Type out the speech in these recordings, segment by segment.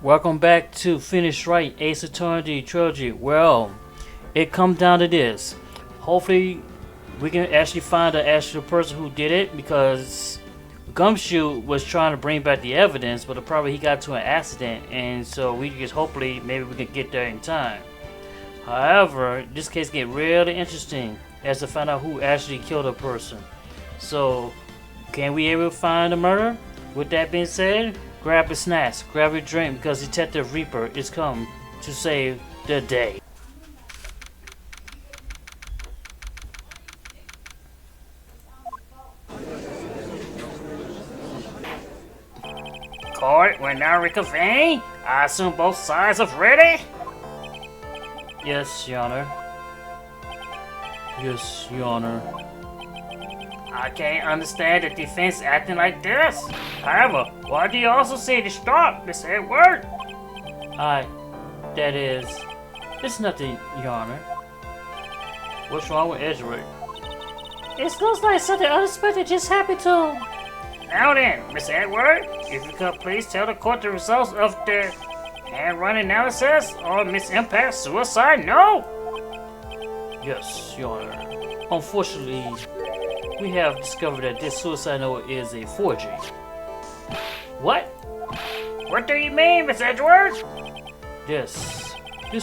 Welcome back to Phoenix Wright aceattorney trilogy. Well, it comes down to this. Hopefully, we can actually find the actual person who did it, because Gumshoe was trying to bring back the evidence, but probably he got to an accident, and so we just hopefully maybe we can get there in time. However, this case get really interesting as to find out who actually killed a person. So, can we ever find the murder? With that being said, grab your snacks, grab your drink, because Detective Reaper is come to save the day. Court will now reconvene. I assume both sides are ready? Yes, Your Honor. Yes, Your Honor. I can't understand the defense acting like this. However, why do you also say to stop, Miss Edward? That is, it's nothing, Your Honor. What's wrong with Edward? It looks like something unexpected just happened to him. Now then, Miss Edward, if you could please tell the court the results of the hand-run analysis on Miss Impact's suicide note? Yes, Your Honor. Unfortunately, we have discovered that this suicide note is a forgery. What? What do you mean, Miss Edward? This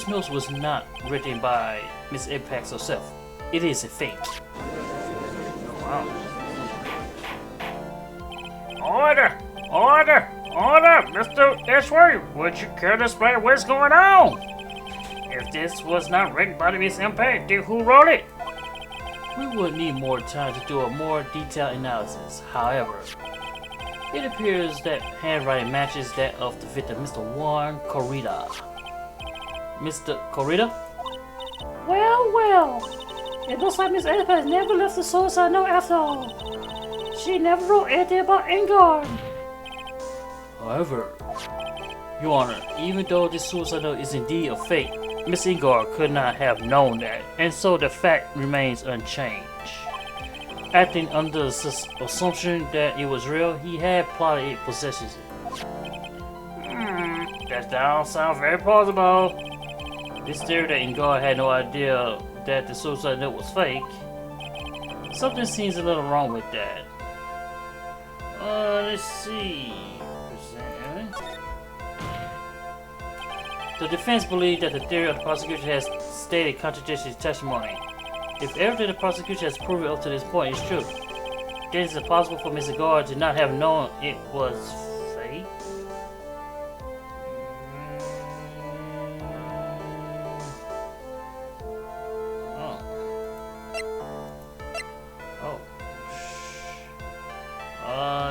note was not written by Miss Impact herself. It is a fake. Wow. Order! Order! Order! Mr. Edward, would you care to explain what's going on? If this was not written by Miss Impact, then who wrote it? We would need more time to do a more detailed analysis. However, it appears that handwriting matches that of the victim, Mr. Warren Corrida. Mr. Corrida? Well. It looks like Miss Edward never left the suicide note after all. She never wrote anything about Engard. However, Your Honor, even though this suicide note is indeed a fake, Miss Engard could not have known that, and so the fact remains unchanged. Acting under the assumption that it was real, he had plotted it possessions. That don't sound very plausible. This theory that Engard had no idea that the suicide note was fake, something seems a little wrong with that. Let's see. The defense believed that the theory of the prosecution has stated contradicts his testimony. If everything the prosecution has proven up to this point is true, then is it possible for Mr. Guard to not have known it was fake?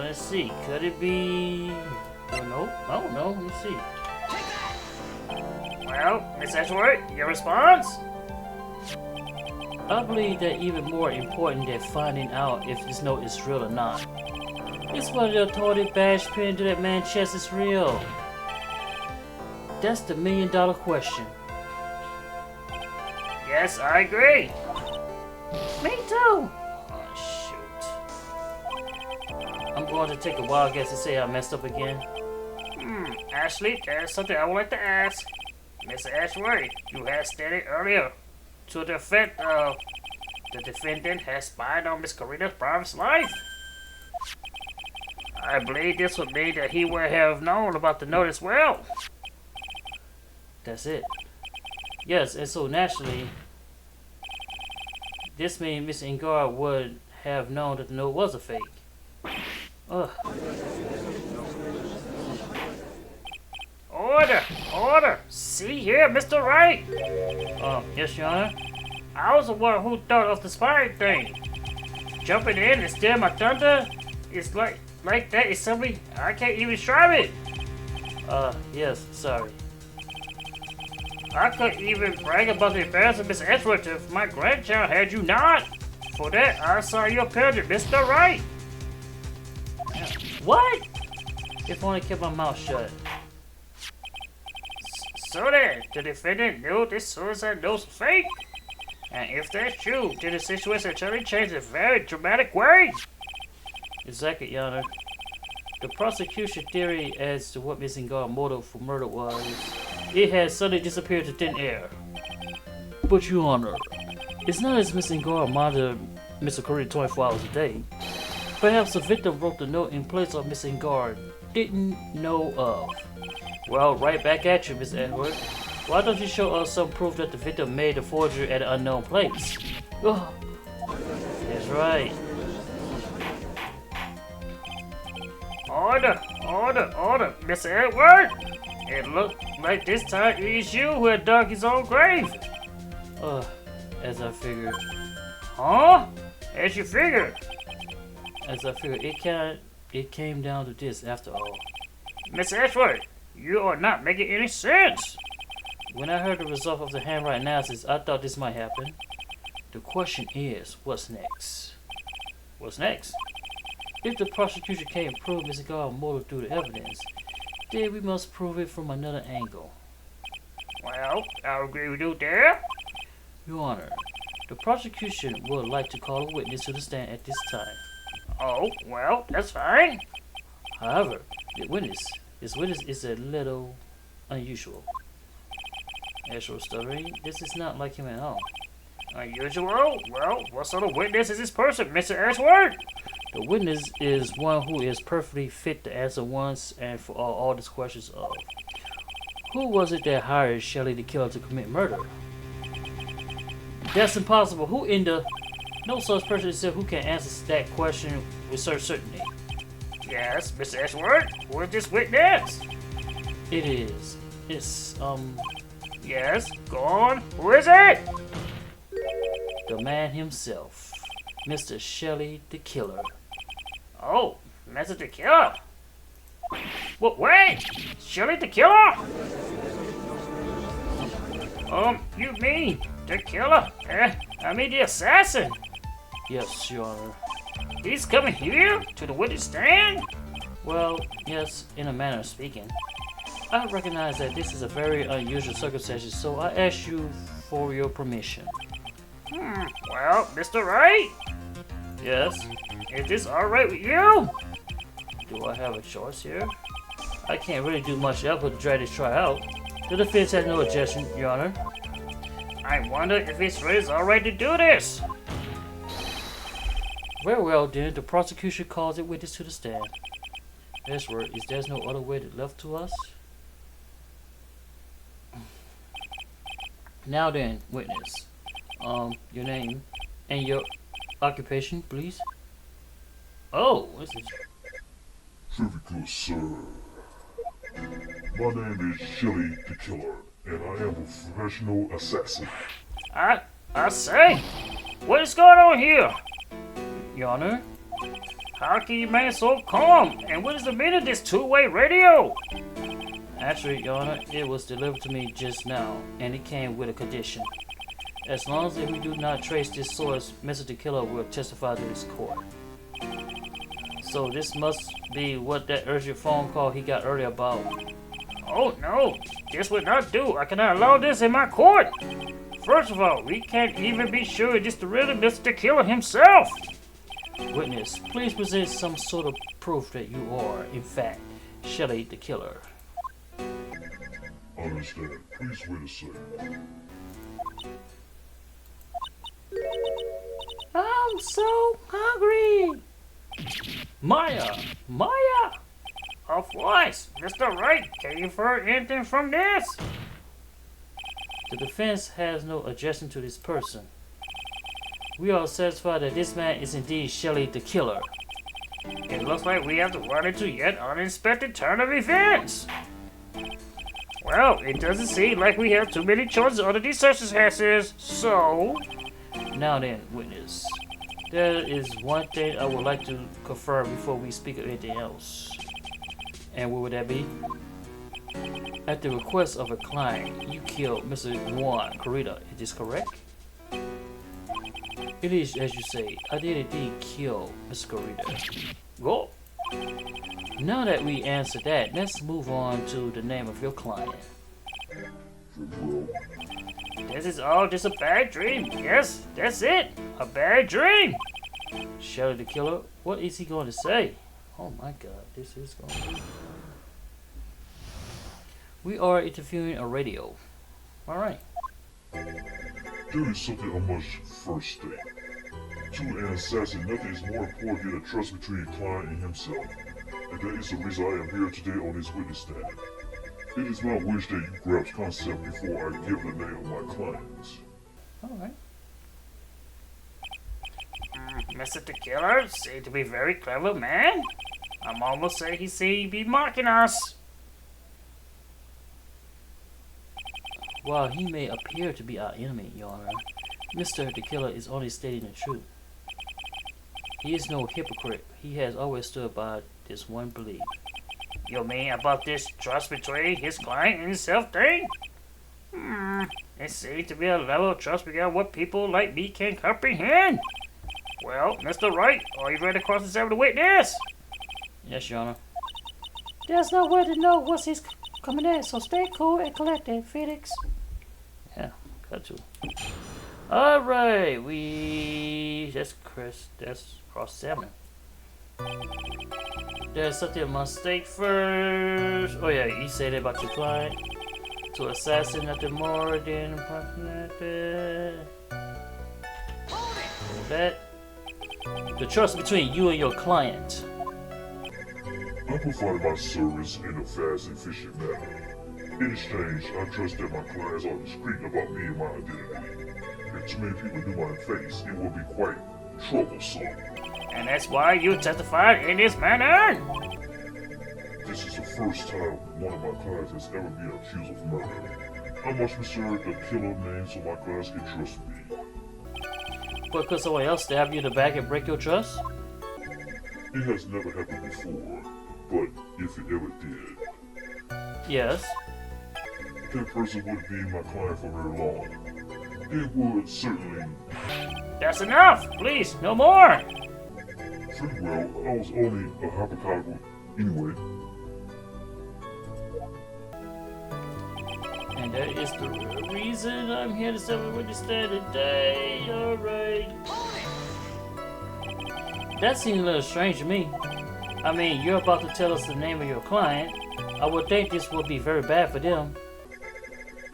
Let's see. Could it be? No. Let me see. Well, Miss Edward, your response? I believe that even more important than finding out if this note is real or not is whether the authority badge pinned to that man's chest is real. That's the million-dollar question. Yes, I agree. Me too. Oh, shoot. I'm going to take a wild guess to say I messed up again. Ashley, there's something I would like to ask. Mr. Ashworth, you had stated earlier to the effect of the defendant has spied on Miss Corrida's private life. I believe this would mean that he would have known about the note as well. That's it. Yes, and so naturally, this means Miss Engard would have known that the note was a fake. Ugh. Order! See here, Mr. Wright! Yes, Your Honor? I was the one who thought of the spying thing. Jumping in and stealing my thunder is like that is something I can't even describe it. Yes, sorry. I couldn't even brag about the affairs of Miss Edwards if my grandchild had you not. For that, I saw your picture, Mr. Wright. What? If only I kept my mouth shut. So then, the defendant knew this suicide note was fake. And if that's true, then the situation certainly changed in a very dramatic way. Exactly, Your Honor. The prosecution theory as to what Missing Guard motive for murder was, it had suddenly disappeared to thin air. But Your Honor, it's not as Missing Guard monitored Mr. Carita 24 hours a day. Perhaps the victim wrote the note in place of Missing Guard didn't know of. Well, right back at you, Miss Edward. Why don't you show us some proof that the victim made the forgery at an unknown place? Oh, that's right. Order, order, order, Mr. Edward! It looked like this time it is you who had dug his own grave. As I figured. Huh? As you figured. It came down to this after all. Mr. Edward, you are not making any sense. When I heard the result of the handwriting analysis, I thought this might happen. The question is, what's next? What's next? If the prosecution can't prove Mr. Guard's motive through the evidence, then we must prove it from another angle. Well, I'll agree with you there. Your Honor, the prosecution would like to call a witness to the stand at this time. Oh, well, that's fine. However, this witness is a little unusual. Actual stuttering, this is not like him at all. Unusual? Well, what sort of witness is this person, Mr. Ashworth? The witness is one who is perfectly fit to answer once and for all these questions of who was it that hired Shelly the killer to commit murder? That's impossible. Who in the... No such person is who can answer that question with certainty. Yes, Mr. Ashworth, who is this witness? It's, Yes, go on. Who is it? the man himself, Mr. Shelly the killer. Oh, Mr. the Killer. Wait! Shelly the Killer? You mean the killer? I mean the assassin. Yes, Your Honor. He's coming here to the witness stand? Well, yes, in a manner of speaking. I recognize that this is a very unusual circumstance, so I ask you for your permission. Well, Mr. Wright, Yes? is this alright with you? Do I have a choice here? I can't really do much else but to drag this trial out. The defense has no objection, Your Honor. I wonder if it's really alright to do this. Very well then, the prosecution calls it witness to the stand. Ashworth, is there no other way left to us? Now then, witness. Your name and your occupation, please. Oh, what's this? Trivia, sir. My name is Shelly the Killer, and I am a professional assassin. I say, what is going on here? Your Honor? How can you remain so calm? And what is the meaning of this two-way radio? Actually, Your Honor, it was delivered to me just now, and it came with a condition. As long as we do not trace this source, Mr. the Killer will testify to this court. So this must be what that urgent phone call he got earlier about. Oh no, this would not do. I cannot allow this in my court. First of all, we can't even be sure this is really Mr. the Killer himself. Witness, please present some sort of proof that you are, in fact, Shelly the Killer. Understand. Please wait a second. I'm so hungry. Maya! Of course, Mr. Wright, can you infer anything from this? The defense has no objection to this person. We are satisfied that this man is indeed Shelly the Killer. It looks like we have to run into yet unexpected turn of events. Well, it doesn't seem like we have too many choices under these circumstances, so... Now then, witness. There is one thing I would like to confirm before we speak of anything else. And what would that be? At the request of a client, you killed Mr. Juan Carita, is this correct? It is as you say, I did indeed kill Mr. Carita. Go! Now that we answered that, let's move on to the name of your client. This is all just a bad dream. Yes, that's it. A bad dream. Shelly the Killer, what is he going to say? Oh my god, this is going to be... We are interviewing a radio. Alright. There is something I must first state. To an assassin, nothing is more important than the trust between a client and himself. And that is the reason I am here today on this witness stand. It is my wish that you grasp concept before I give the name of my clients. Alright. Mr. the Killer seemed to be a very clever man. I'm almost say he seemed to be mocking us. While he may appear to be our enemy, Your Honor, Mr. the Killer is only stating the truth. He is no hypocrite. He has always stood by this one belief. You mean about this trust between his client and himself thing? It seems to be a level of trust beyond what people like me can comprehend. Well, Mr. Wright, are you ready to cross-examine the witness? Yes, Your Honor. There's no way to know what's he's coming in, so stay cool and collected, Phoenix. Yeah, got to. Alright, that's cross-examine. There's something I must state first. Oh yeah, you said it about your client. To assassin nothing more than that. The trust between you and your client. I provided my service in a fast and efficient manner. In exchange, I trust that my clients are discreet about me and my identity. If too many people knew my face, it would be quite troublesome. And that's why you testified in this manner? This is the first time one of my clients has ever been accused of murder. I must reserve the killer name so my clients can trust me. But could someone else stab you in the back and break your trust? It has never happened before, but if it ever did, Yes. that person wouldn't be my client for very long. It would certainly... That's enough! Please, no more! Pretty well, I was only a hypothetical anyway. And that is the real reason I'm here to settle with this stand today. Alright. That seems a little strange to me. I mean, you're about to tell us the name of your client. I would think this would be very bad for them.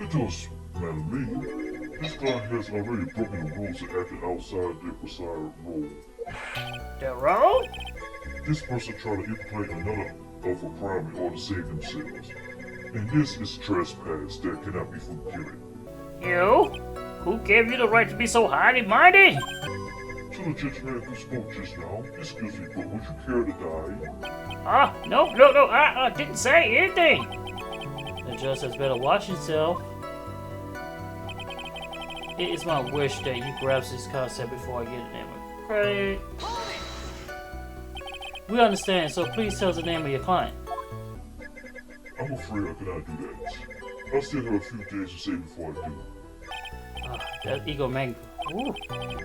It does matter to me. This client has already broken the rules and acted outside their prescribed role. The road? This person tried to implicate another of a crime in order to save themselves. And this is trespass that cannot be forgiven. You? Who gave you the right to be so highly minded? To the gentleman who spoke just now, excuse me, but would you care to die? No, I didn't say anything. The judge has better watch himself. It is my wish that you grasp this concept before I get the name of Great. We understand, so please tell us the name of your client. I'm afraid I cannot do that. I still have a few days to say before I do. That ego magnet. Ooh.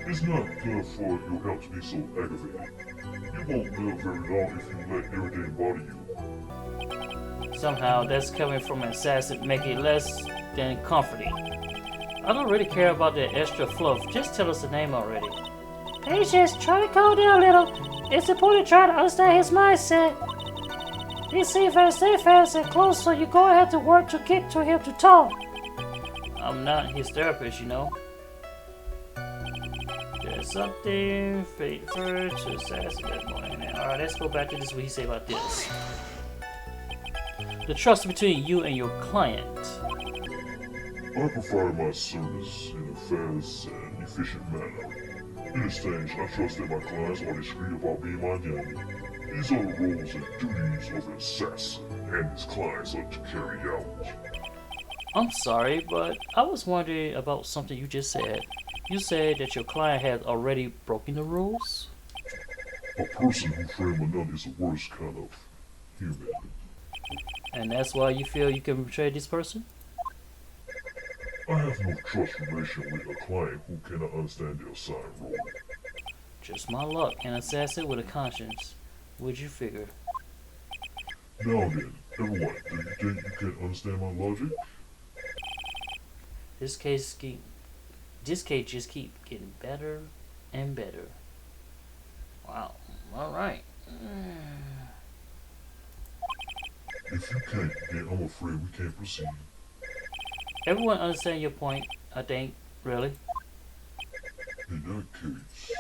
It's not good for your health to be so aggravated. You won't live very long if you let everything bother you. Somehow that's coming from an assassin, making it less than comforting. I don't really care about that extra fluff. Just tell us the name already. Patience, try to calm down a little. It's important to try to understand his mindset. Be safe and stay fast and close, so you go ahead to work to get to him to talk. I'm not his therapist, you know. There's something fate first to assassin that morning. Alright, let's go back to this what he say about this. The trust between you and your client. I provide my service in a fast and efficient manner. In exchange, I trust that my clients are discreet about being my identity. These are the roles and duties of an assassin, and his clients are to carry out. I'm sorry, but I was wondering about something you just said. You said that your client has already broken the rules? A person who framed a nun is the worst kind of human. And that's why you feel you can betray this person? I have no trust relation with a client who cannot understand their assigned role. Just my luck, an assassin with a conscience. Would you figure? Now then, everyone, do you think you can understand my logic? This case just keep getting better and better. Wow. All right. If you can't, then I'm afraid we can't proceed. Everyone understand your point, I think, really. In that case,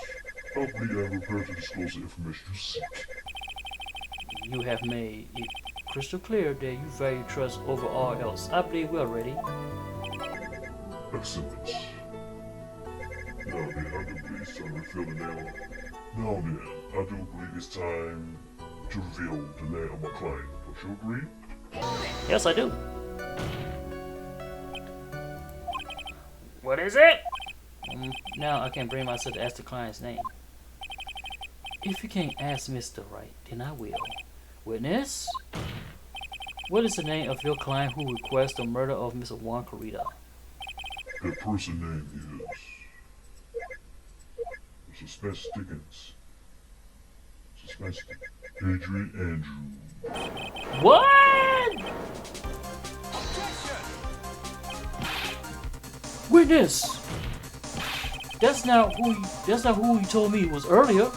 I believe I am prepared to disclose the information you seek. You have made it crystal clear that you value trust over all else. I believe we are ready. Excellent. Now then, I do believe it's time to reveal the name. Now then, I do believe it's time to reveal the name of my client. Don't you agree? Yes, I do. What is it? Now I can bring myself to ask the client's name. If you can't ask Mr. Wright, then I will. Witness? What is the name of your client who requests the murder of Mr. Juan Corrida? That person name is... Suspense Dickens. Suspense Adrian Andrew. What? Witness! That's not who you told me it was earlier.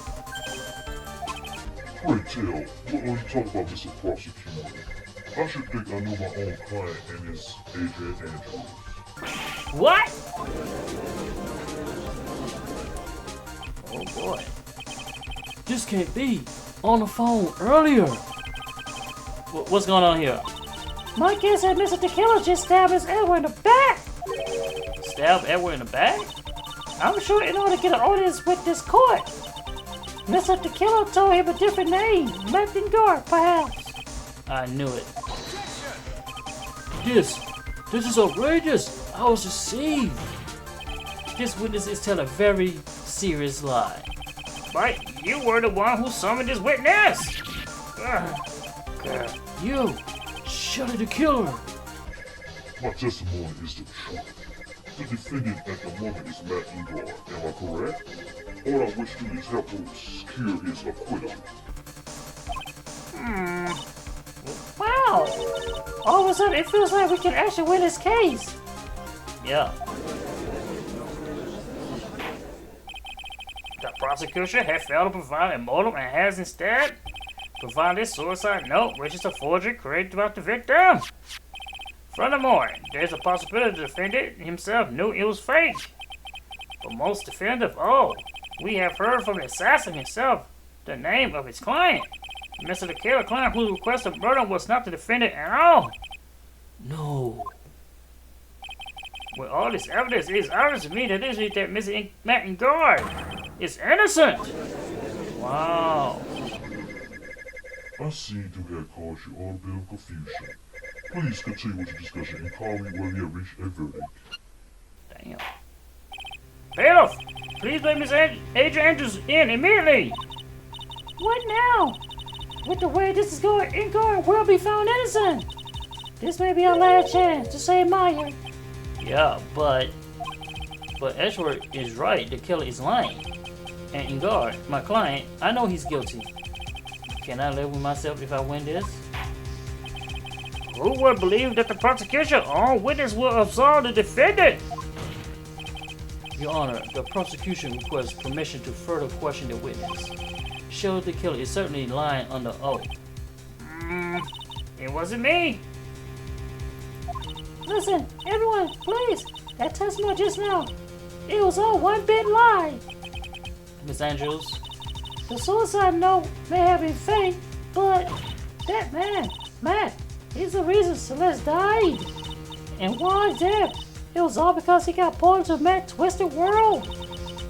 Pray tell, what are you talking about, Mr. Prosecutor? I should think I know my own client and his Adrian Andrews. What? Oh boy. This can't be. On the phone earlier. What's going on here? My guess is Mr. Tequila just stabbed Miss Edward in the back. Stab Edward in the back? I'm sure in order to get an audience with this court, Mr. Tequila told him a different name, Martin Guard, perhaps. I knew it. This is outrageous. I was deceived. This witness is telling a very serious lie. But you were the one who summoned this witness. You, Shelly the killer. My testimony is the truth. The defendant at the moment is Matt Ingvar, am I correct? All I wish to do is help him secure his acquittal. Wow! All of a sudden, it feels like we can actually win this case. Yeah. The prosecution had failed to provide a motive and has instead provided a suicide note, which is a forgery created about the victim. Furthermore, there's a possibility the defendant himself knew it was fake. But most definitive, we have heard from the assassin himself the name of his client. Mr. The killer client who requested murder was not the defendant at all. No. With all this evidence, it is obvious to me that this is that Mr. Martin Guard is innocent. Wow. I seem to have caused you all a bit of confusion. Please continue with your discussion and call me when you have reached a verdict. Damn. Bailiff, please let Miss Adrian Andrews in immediately. What now? With the way this is going, Ingvar will be found innocent. This may be our last chance to save Meyer. Yeah, but Edward is right. The killer is lying. And Ingvar, my client, I know he's guilty. Can I live with myself if I win this? Who would believe that the prosecution on witness will absolve the defendant? Your Honor, the prosecution requests permission to further question the witness. Shelly the killer is certainly lying under oath. It wasn't me. Listen, everyone, please. That testimony just now, it was all one big lie. Miss Andrews? The suicide note may have been fake, but that man, Matt, he's the reason Celeste died. And Juan's death, it was all because he got pulled into Matt's twisted world.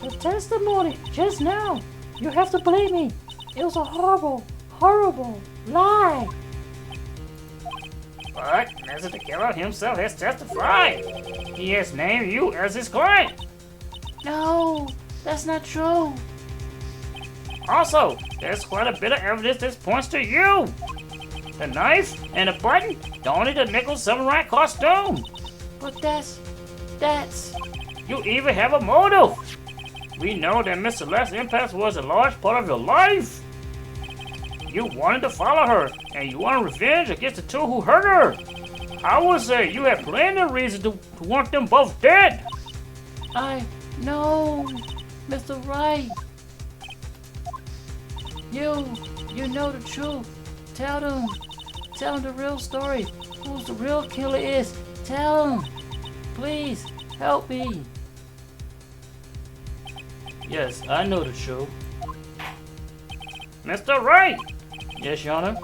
The testimony just now, you have to believe me, it was a horrible, horrible lie. But Mr. The killer himself has testified. He has named you as his client. No, that's not true. Also, there's quite a bit of evidence that points to you. The knife and the button, only the nickel samurai costume. But that's... You even have a motive. We know that Miss Celeste's impact was a large part of your life. You wanted to follow her, and you wanted revenge against the two who hurt her. I would say you had plenty of reason to want them both dead. No, Mr. Wright. You know the truth. Tell them Tell him the real story. Who the real killer is. Tell him. Please, help me. Yes, I know the truth. Mr. Wright, Yes, Your Honor.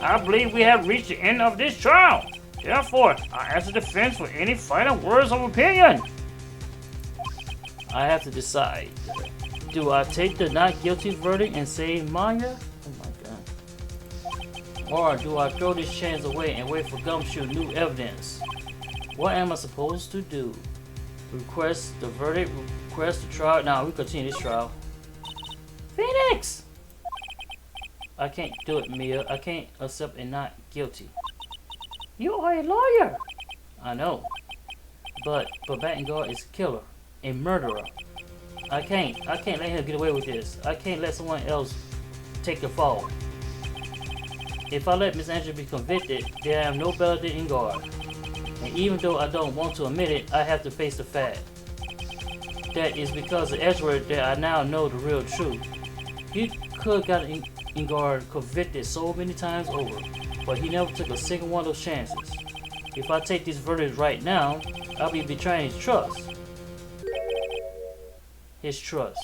I believe we have reached the end of this trial. Therefore, I ask the defense for any final words of opinion. I have to decide. Do I take the not guilty verdict and save Maya? Oh my god. Or do I throw this chance away and wait for Gumshoe new evidence? What am I supposed to do? Request the verdict? Request the trial? Now we continue this trial. Phoenix! I can't do it, Mia. I can't accept a not guilty. You are a lawyer. I know. But Battingard is a killer. A murderer. I can't let him get away with this. I can't let someone else take the fall. If I let Miss Angela be convicted, then I am no better than Ingard. And even though I don't want to admit it, I have to face the fact. That is because of Edgeworth that I now know the real truth. He could have got Ingard convicted so many times over, but he never took a single one of those chances. If I take this verdict right now, I'll be betraying his trust. His trust.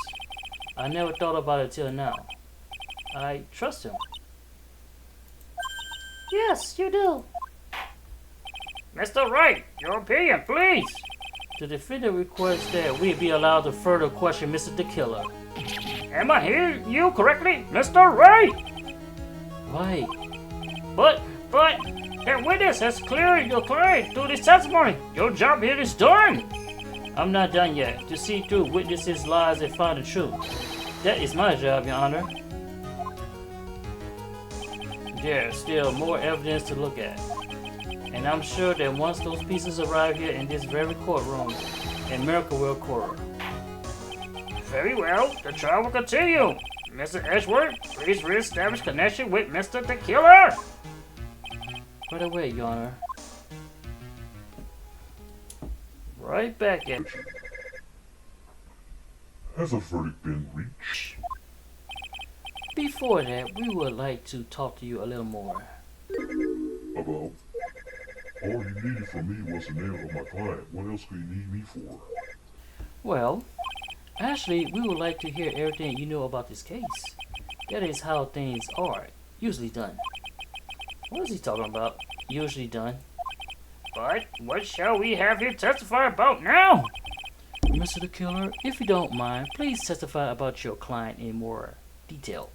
I never thought about it till now. I trust him. Yes, you do. Mr. Wright, your opinion, please. The defendant requests that we be allowed to further question Mr. the Killer. Am I hearing you correctly, Mr. Wright? Right. But, the witness has cleared your client through this testimony. Your job here is done. I'm not done yet. To see through witnesses' lies and find the truth. That is my job, Your Honor. There's still more evidence to look at. And I'm sure that once those pieces arrive here in this very courtroom, a miracle will occur. Very well, the trial will continue. Mr. Edgeworth, please re-establish connection with Mr. the Killer. Right away, Your Honor. Right back at you. Has a verdict been reached? Before that, we would like to talk to you a little more. About? All you needed from me was the name of my client. What else could you need me for? Well, actually, we would like to hear everything you know about this case. That is how things are usually done. What is he talking about? Usually done. But what shall we have you testify about now? Mr. the Killer, if you don't mind, please testify about your client in more detail.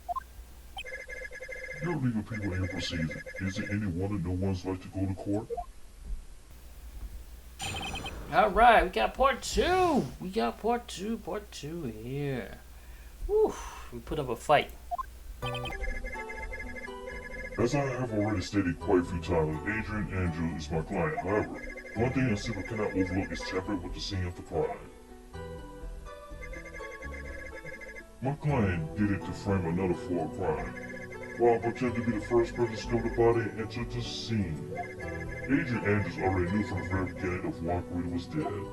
Your legal people in proceeding. Is it any wonder no one's like to go to court? Alright, we got part two. We got part two here. Whew, we put up a fight. As I have already stated quite a few times, Adrian Andrew is my client. However, one thing I simply cannot overlook is tampering with the scene of the crime. My client did it to frame another for a crime, while pretending to be the first person to discover the body and enter the scene. Adrian Andrews already knew from the very beginning of why Rita was dead.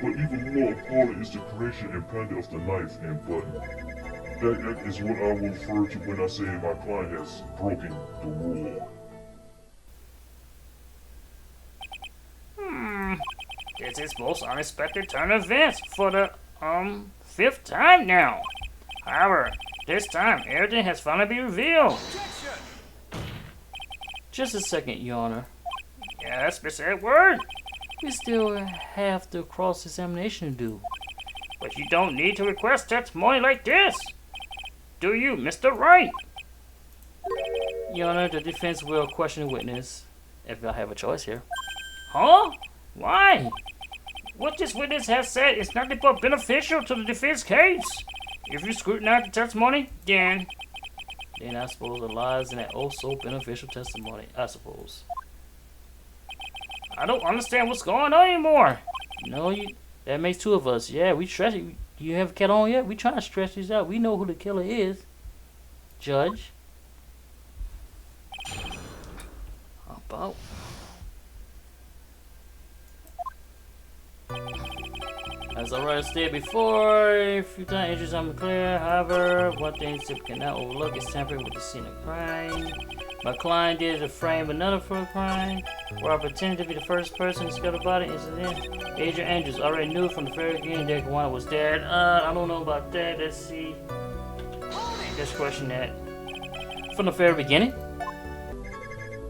But even more appalling is the creation and planting of the knife and button. That is what I will refer to when I say my client has broken the rule. This is most unexpected turn of events for the, 5th time now. However, this time, everything has finally been revealed. Just a second, Your Honor. Yes, Mr. Edward, We still have the cross-examination to do. but you don't need to request testimony like this. Do you, Mr. Wright? Your Honor, the defense will question the witness, if I have a choice here. Huh? Why? What this witness has said is nothing but beneficial to the defense case. If you scrutinize the testimony, then I suppose the lies in that oh-so beneficial testimony, I suppose. I don't understand what's going on anymore. No, that makes two of us. Yeah, we stretch it. You have a cat on yet? We trying to stretch this out. We know who the killer is. Judge. About. I As I already stated before, a few times injuries I'm clear. However, one thing Zip cannot overlook is tampering with the scene of crime. My client did to frame another for a crime, where I pretended to be the first person to discover the body incident. Adrian Andrews already knew from the very beginning that Kawhi was dead. I don't know about that. Let's see. Let's question that. From the very beginning?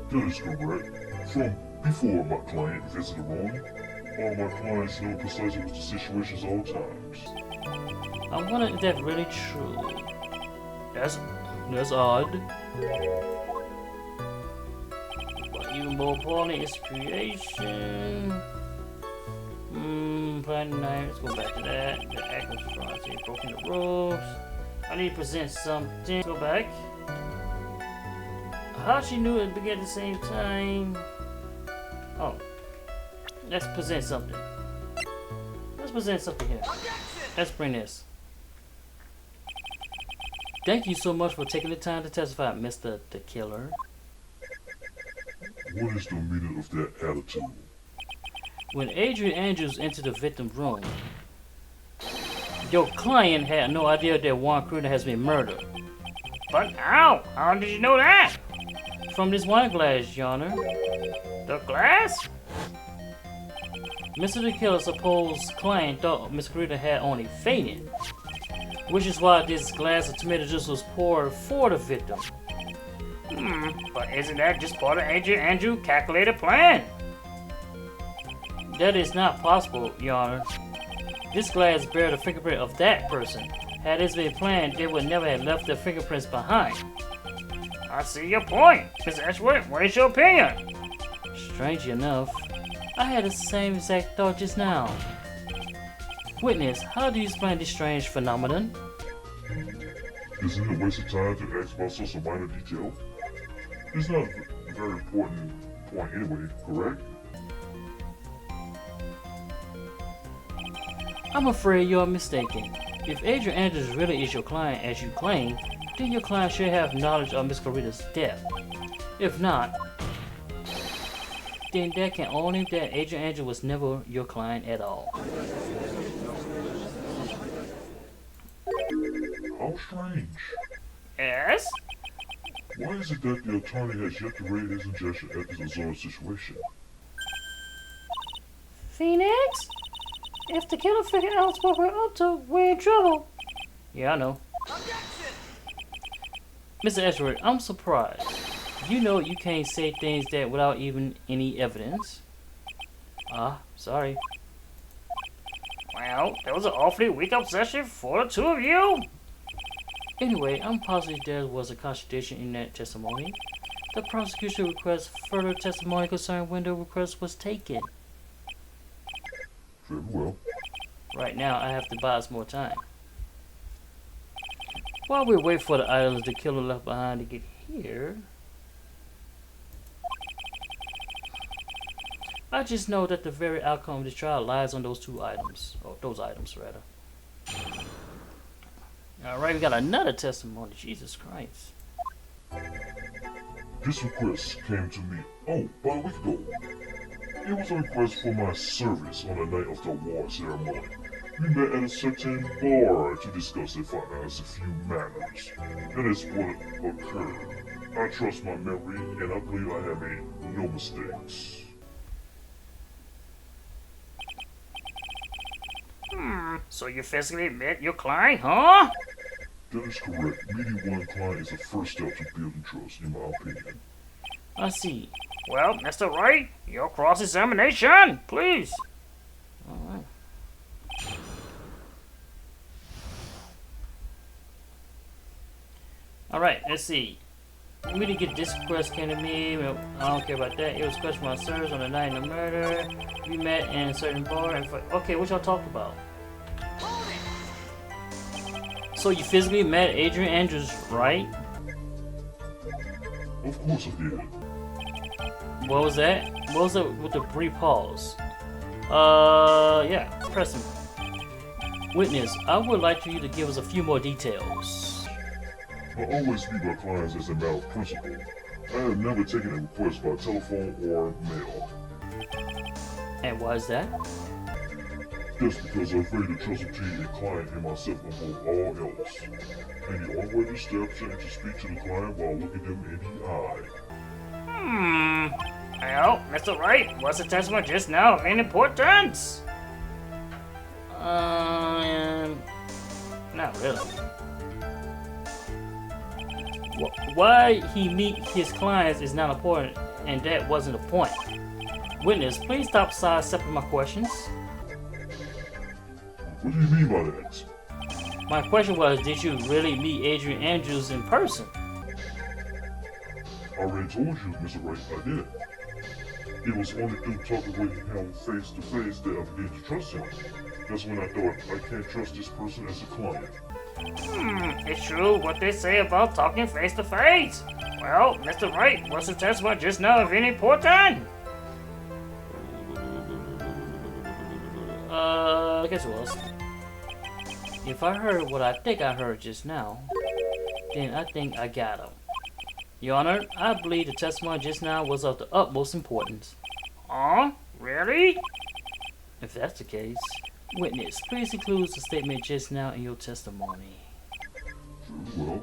That is correct. From before my client visited Rome, all my clients know precisely what the situations at all times. I wonder if that's really true. That's odd. But even more importantly, it's creation. Platinum Night. Let's go back to that. The act of fraud, broken the rules. I need to present something. Go back. How she knew it began at the same time? Oh. Let's present something. Let's present something here. Let's bring this. Thank you so much for taking the time to testify, Mr. the Killer. What is the meaning of that attitude? When Adrian Andrews entered the victim's room, your client had no idea that Juan Cruz has been murdered. But how? How did you know that? From this wine glass, Your Honor. The glass? Mr. the Killer's supposed client thought Miss Carita had only fainted, which is why this glass of tomato juice was poured for the victim. But isn't that just part of Adrian Andrews' calculated plan? That is not possible, Your Honor. This glass bears the fingerprint of that person. Had this been planned, they would never have left their fingerprints behind. I see your point. Mr. Ashworth, what is your opinion? Strange enough, I had the same exact thought just now. Witness, how do you explain this strange phenomenon? Isn't it a waste of time to ask about such a minor detail? It's not a very important point anyway, correct? I'm afraid you're mistaken. If Adrian Andrews really is your client as you claim, then your client should have knowledge of Miss Carita's death. If not, then that can only mean that Adrian Andrews was never your client at all. How strange. Yes? Why is it that the attorney has yet to raise his objection at this absurd situation? Phoenix? If the killer figured out what we're up to, we're in trouble. Yeah, I know. Mr. Ashworth, I'm surprised. You know you can't say things that without even any evidence. Sorry. Well, that was an awfully weak obsession for the two of you. Anyway, I'm positive there was a contradiction in that testimony. The prosecution requests further testimony concerning when the request was taken. Very well. Right now, I have to buy us more time. While we wait for the items the killer left behind to get here, I just know that the very outcome of this trial lies on those two items. Or those items, rather. Alright, we got another testimony. Jesus Christ. This request came to me, about a week ago. It was a request for my service on the night of the award ceremony. We met at a certain bar to discuss and finalize a few matters. That is what occurred. I trust my memory, and I believe I have made no mistakes. So you physically met your client, huh? That is correct. Meeting one client is the first step to building trust, in my opinion. I see. Well, Mr. Wright, your cross-examination, please. Alright. Alright, let's see. We didn't get this request came to me. Well, I don't care about that. It was a question for my service on the night of the murder. We met in a certain bar. And okay, what y'all talked about? So you physically met Adrian Andrews, right? Of course I did. What was that? What was that with the brief pause? Yeah, Preston. Witness, I would like for you to give us a few more details. I always meet my clients as a matter of principle. I have never taken a request by telephone or mail. And why is that? That's because I'm afraid to trust between a client and myself above all else. And the only way to establish that is to speak to the client while looking them in the eye. Well, Mr. Wright, what's the testimony just now of any importance? Not really. Why he meet his clients is not important, and that wasn't the point. Witness, please stop sidestepping my questions. What do you mean by that? My question was, did you really meet Adrian Andrews in person? I already told you, Mr. Wright, I did. It was only through talking with him face to face that I began to trust him. That's when I thought, I can't trust this person as a client. It's true what they say about talking face to face. Well, Mr. Wright, what's the testimony just now of any important? I guess it was. If I heard what I think I heard just now, then I think I got him. Your Honor, I believe the testimony just now was of the utmost importance. Huh? Really? If that's the case, witness, please include the statement just now in your testimony. Well,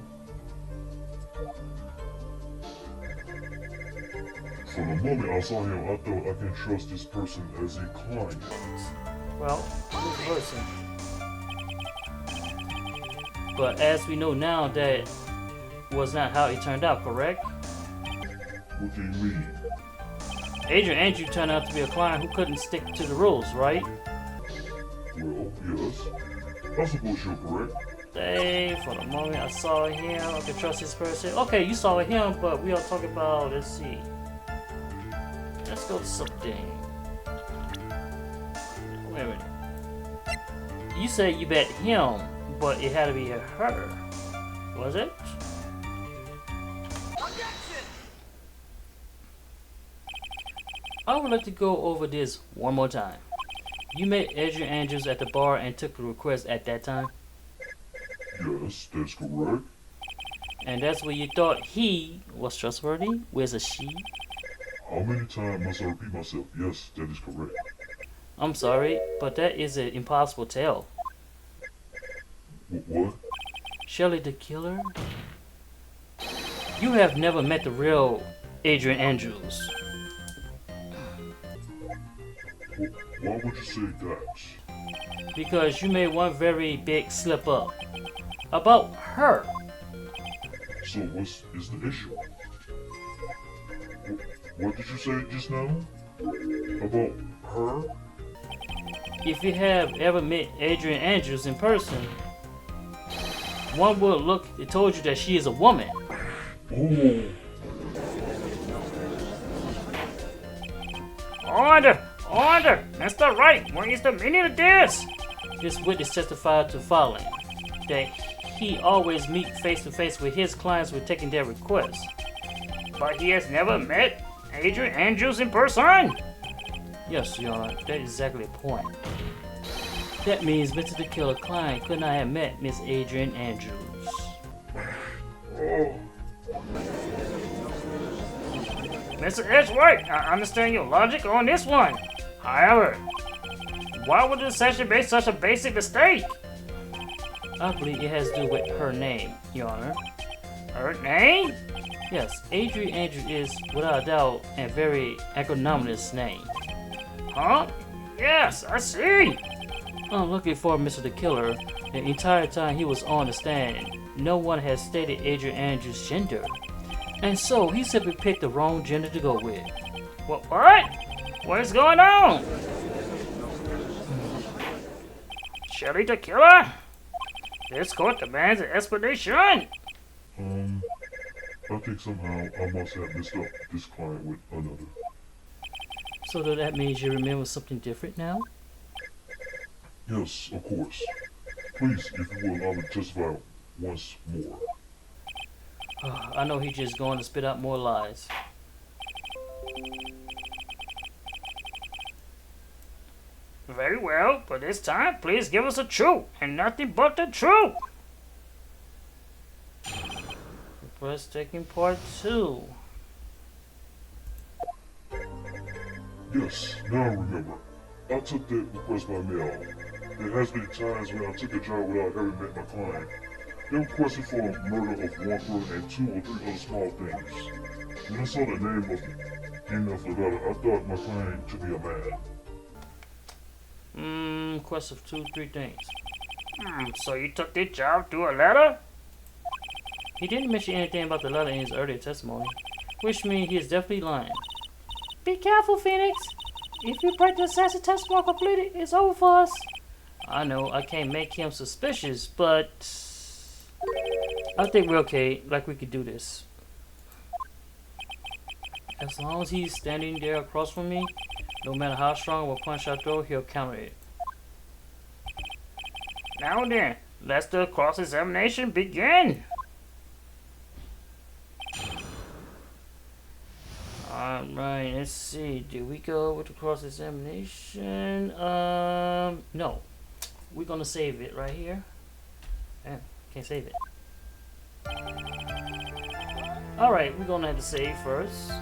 from the moment I saw him, I thought I can trust this person as a client. Well, this person. But as we know now, that was not how it turned out, correct? What do you mean? Adrian Andrew turned out to be a client who couldn't stick to the rules, right? Well, yes. I suppose you're correct. Hey, for the moment I saw him, I could trust this person. Okay, you saw him, but we are talking about, let's see. Let's go to something. Wait a minute. You said you bet him, but it had to be her. Was it? I would like to go over this one more time. You met Adrian Andrews at the bar and took a request at that time? Yes, that's correct. And that's where you thought he was trustworthy? Where's a she? How many times must I repeat myself? Yes, that is correct. I'm sorry, but that is an impossible tale. What? Shelly the killer? You have never met the real Adrian Andrews. Why would you say that? Because you made one very big slip up. About her. So what is the issue? What did you say just now? About her? If you have ever met Adrian Andrews in person, one would look and told you that she is a woman. Oh, Order! Mr. Wright, what is the meaning of this? This witness testified to following, that he always meet face to face with his clients when taking their requests. But he has never met Adrian Andrews in person? Yes, Your Honor, that is exactly the point. That means Mr. the Killer client could not have met Miss Adrian Andrews. oh, Mr. Edgeworth, I understand your logic on this one. However, why would this session make such a basic mistake? I believe it has to do with her name, Your Honor. Her name? Yes, Adrian Andrews is, without a doubt, a very acronymous name. Huh? Yes, I see. Unlucky for Mr. the Killer, the entire time he was on the stand, no one has stated Adrian Andrews' gender. And so he simply picked the wrong gender to go with. What? What is going on? Shelly the Killer? This court demands an explanation. I think somehow I must have messed up this client with another. So that means you remember something different now? Yes, of course. Please, if you will allow me to testify once more. I know he's just going to spit out more lies. Very well, but this time, please give us the truth, and nothing but the truth. Breathtaking Part 2. Yes, now I remember. I took that request by mail. There has been times when I took a job without having met my client. They requested for a murder of one person and 2 or 3 other small things. When I saw the name of the end of the letter, I thought my client to be a man. Request of 2, 3 things. So you took this job through a letter? He didn't mention anything about the letter in his earlier testimony, which means he is definitely lying. Be careful, Phoenix. If you break the assassin test more completely, it's over for us. I know I can't make him suspicious, but I think we're okay. Like we could do this. As long as he's standing there across from me, no matter how strong of a punch I throw, he'll counter it. Now then, let the cross-examination begin. Alright, let's see. Did we go with the cross-examination? No. We're gonna save it right here. Yeah, can't save it. Alright, we're gonna have to save first.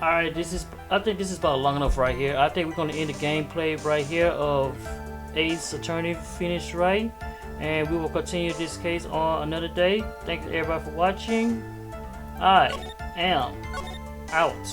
Alright, I think this is about long enough right here. I think we're gonna end the gameplay right here of Ace Attorney Phoenix Wright. And we will continue this case on another day. Thank you everybody for watching. I am out.